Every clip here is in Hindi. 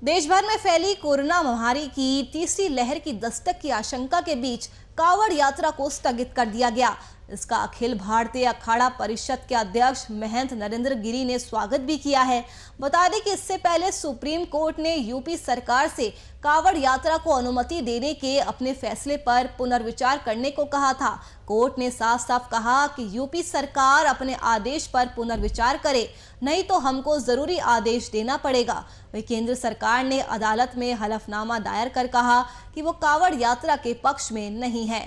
देश भर में फैली कोरोना महामारी की तीसरी लहर की दस्तक की आशंका के बीच कांवड़ यात्रा को स्थगित कर दिया गया। इसका अखिल भारतीय अखाड़ा परिषद के अध्यक्ष महंत नरेंद्र गिरी ने स्वागत भी किया है। बता दें कि इससे पहले सुप्रीम कोर्ट ने यूपी सरकार से कांवड़ यात्रा को अनुमति देने के अपने फैसले पर पुनर्विचार करने को कहा था। कोर्ट ने साफ साफ कहा कि यूपी सरकार अपने आदेश पर पुनर्विचार करे, नहीं तो हमको जरूरी आदेश देना पड़ेगा। वहीं केंद्र सरकार ने अदालत में हलफनामा दायर कर कहा कि वो कांवड़ यात्रा के पक्ष में नहीं है।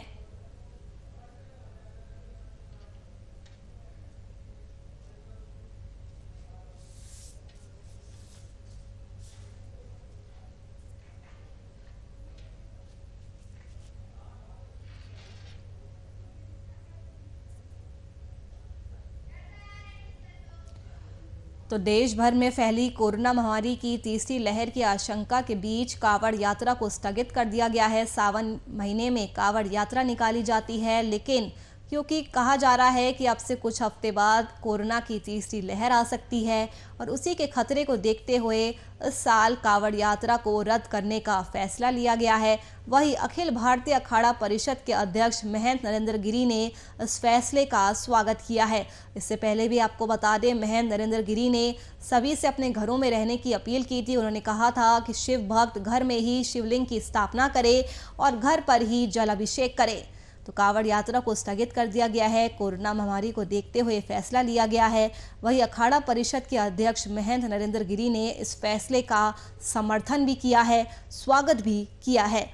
तो देश भर में फैली कोरोना महामारी की तीसरी लहर की आशंका के बीच कांवड़ यात्रा को स्थगित कर दिया गया है। सावन महीने में कांवड़ यात्रा निकाली जाती है, लेकिन क्योंकि कहा जा रहा है कि अब से कुछ हफ्ते बाद कोरोना की तीसरी लहर आ सकती है और उसी के खतरे को देखते हुए इस साल कांवड़ यात्रा को रद्द करने का फैसला लिया गया है। वहीं अखिल भारतीय अखाड़ा परिषद के अध्यक्ष महंत नरेंद्र गिरी ने इस फैसले का स्वागत किया है। इससे पहले भी आपको बता दें, महंत नरेंद्र गिरी ने सभी से अपने घरों में रहने की अपील की थी। उन्होंने कहा था कि शिव भक्त घर में ही शिवलिंग की स्थापना करे और घर पर ही जल अभिषेक करे। तो कांवड़ यात्रा को स्थगित कर दिया गया है। कोरोना महामारी को देखते हुए फैसला लिया गया है। वहीं अखाड़ा परिषद के अध्यक्ष महंत नरेंद्र गिरी ने इस फैसले का समर्थन भी किया है, स्वागत भी किया है।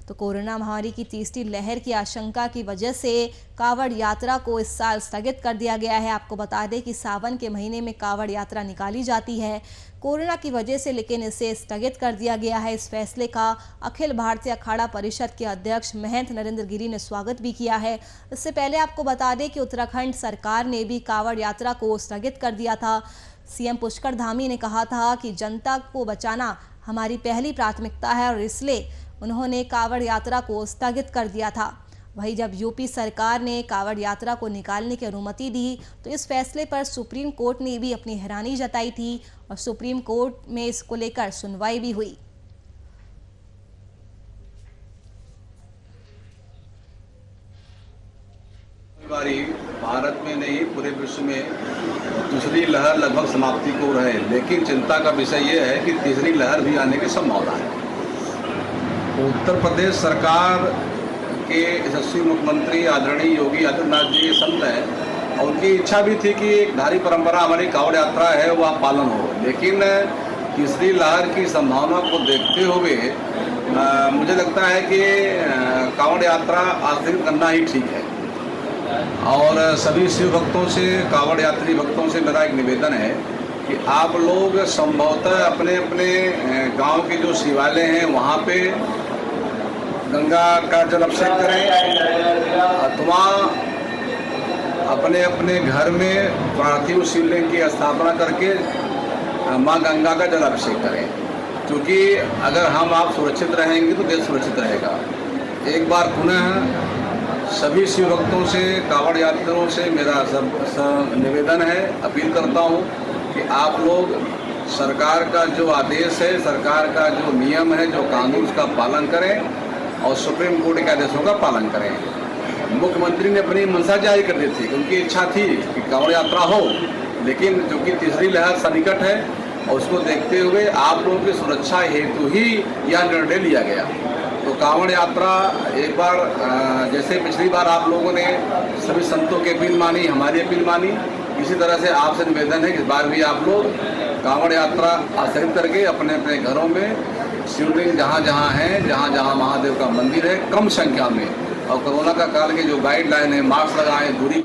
तो कोरोना महामारी की तीसरी लहर की आशंका की वजह से कांवड़ यात्रा को इस साल स्थगित कर दिया गया है। आपको बता दें कि सावन के महीने में कांवड़ यात्रा निकाली जाती है कोरोना की वजह से, लेकिन इसे स्थगित कर दिया गया है। इस फैसले का अखिल भारतीय अखाड़ा परिषद के अध्यक्ष महंत नरेंद्र गिरी ने स्वागत भी किया है। इससे पहले आपको बता दें कि उत्तराखंड सरकार ने भी कांवड़ यात्रा को स्थगित कर दिया था। सीएम पुष्कर धामी ने कहा था कि जनता को बचाना हमारी पहली प्राथमिकता है और इसलिए उन्होंने कांवड़ यात्रा को स्थगित कर दिया था। वहीं जब यूपी सरकार ने कांवड़ यात्रा को निकालने की अनुमति दी तो इस फैसले पर सुप्रीम कोर्ट ने भी अपनी हैरानी जताई थी और सुप्रीम कोर्ट में इसको लेकर सुनवाई भी हुई। भारत में नहीं, पूरे विश्व में दूसरी लहर लगभग समाप्ति को रहे, लेकिन चिंता का विषय यह है कि तीसरी लहर भी आने की संभावना है। उत्तर प्रदेश सरकार के यशस्वी मुख्यमंत्री आदरणीय योगी आदित्यनाथ जी संत हैं और उनकी इच्छा भी थी कि एक धार्मिक परंपरा हमारी कांवड़ यात्रा है वह पालन हो, लेकिन तीसरी लहर की संभावना को देखते हुए मुझे लगता है कि कांवड़ यात्रा आयोजित करना ही ठीक है। और सभी शिव भक्तों से, कांवड़ यात्री भक्तों से मेरा एक निवेदन है कि आप लोग संभवतः अपने अपने गांव के जो शिवालय हैं वहाँ पे गंगा का जल अभिषेक करें अथवा अपने अपने घर में पार्थिव शिवलिंग की स्थापना करके माँ गंगा का जल अभिषेक करें, क्योंकि अगर हम आप सुरक्षित रहेंगे तो देश सुरक्षित रहेगा। एक बार पुनः सभी शिव भक्तों से, कांवड़ यात्रियों से मेरा निवेदन है, अपील करता हूँ कि आप लोग सरकार का जो आदेश है, सरकार का जो नियम है, जो कानून, उसका पालन करें और सुप्रीम कोर्ट के आदेशों का पालन करें। मुख्यमंत्री ने अपनी मंशा जारी कर दी थी, उनकी इच्छा थी कि कांवड़ यात्रा हो, लेकिन जो कि तीसरी लहर सन्निकट है और उसको देखते हुए आप लोगों की सुरक्षा हेतु ही यह निर्णय लिया गया। तो कांवड़ यात्रा एक बार जैसे पिछली बार आप लोगों ने सभी संतों की अपील मानी, हमारी अपील मानी, इसी तरह से आपसे निवेदन है कि इस बार भी आप लोग कांवड़ यात्रा आचरित करके अपने अपने घरों में शिवलिंग जहाँ जहाँ हैं, जहाँ जहाँ महादेव का मंदिर है, कम संख्या में, और कोरोना का काल के जो गाइडलाइन है, मास्क लगाएं, दूरी